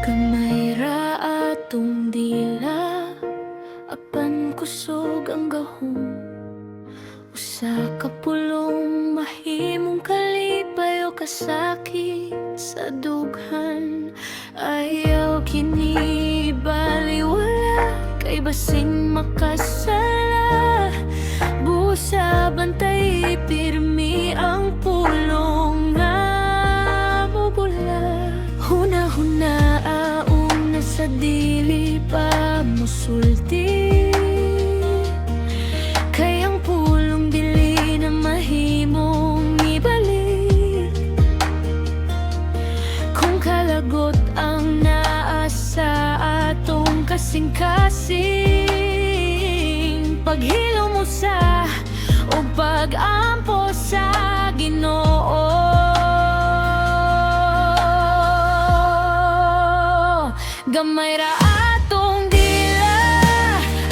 Gamay ra atong dila, apan kusog ang gahom. Usa ka pulong mahimong kalipay o kasakit sa dughan. Ayaw kini baliwala, kay basin makasala. Busa bantay pirmi ang pulong nga mobula. Huna-huna aong nasa dili pa musulti, kay ang pulong dili na mahimong ibalik. Kung kalagot ang naa sa atong kasing-kasing, paghilo mo sa o pag-ampo sa Ginoo. Gamay ra atong dila,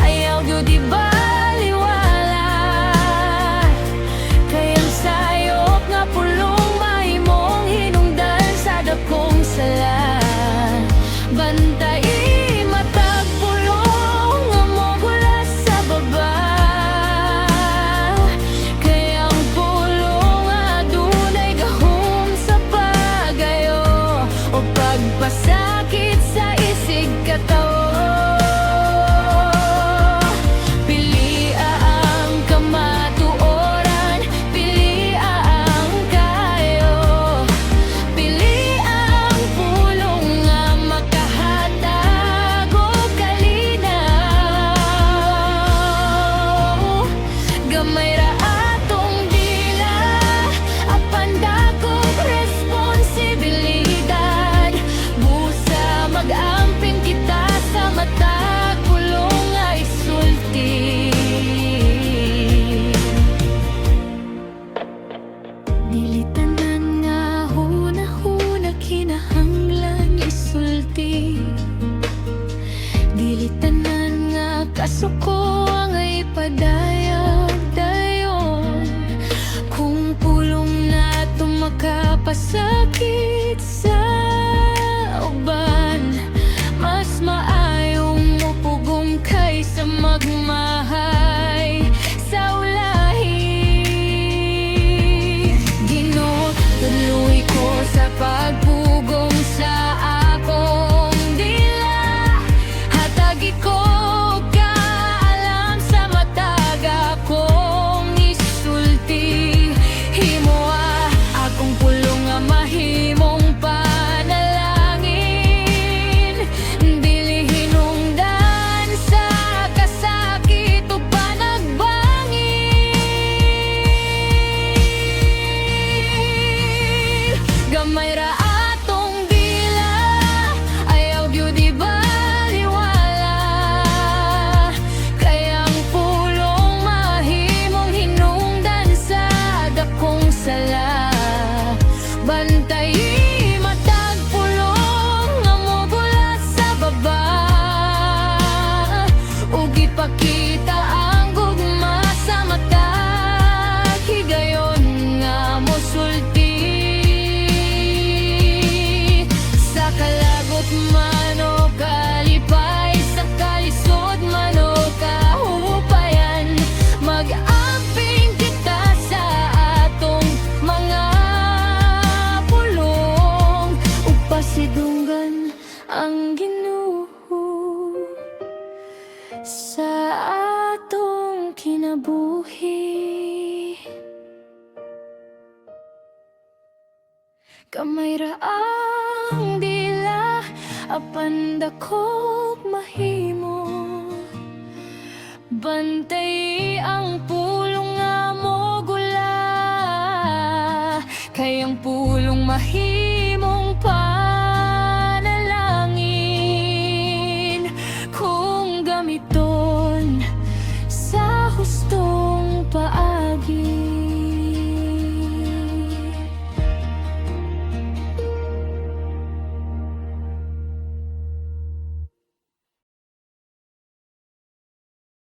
ayaw gyud ibaliwala, kay ang sayop nga pulong mahimong hinungdan sa dakong sala. Bantay matag pulong nga mogula sa baba, kay ang pulong adunay gahom sa pagayo o pagpasakit sa isig katawo. Pilia ang kamatuoran, pilia ang kayo, pilia ang pulong nga makahatag og kalinaw. Gamay ra atong dila, apan dakong responsibilidad. Busa mag-amping kita sa matag pulong nga isulti. Dili tanan nga huna-huna kinahanglan isulti. Dili tanan nga kasuko ang ipadayag dayon. Kung pulong nato makapasakit sa uban, mas maayong mupugong kaysa magmahay sa ulahi. Ginoo, tuloy ko sa pagpugong sa akong dila. Hatagi ko kaalam sa matag akong isulti. Himoa akong pulong nga mahimong panalangin, dili hinungdan sa kasakit o panagbangin. Gamay ra atong dila, ayaw gyud ibaliwala, kay ang pulong mahimong hinungdan sa dakong sala. Bantay matag pulong nga mobulat sa baba, ug ipakita ang gugma sa matag higayon nga mosulti. Sa kalagot man o kalipay, sa kalisod man o kahupayan, mag-amping kita sa atong mga pulong, ug pasidunggan ang Ginoo sa atong kinabuhi. Gamay ra ang dila, apan dakok mahimo. Bantay ang pulong nga mogula, kay ang pulong mahimo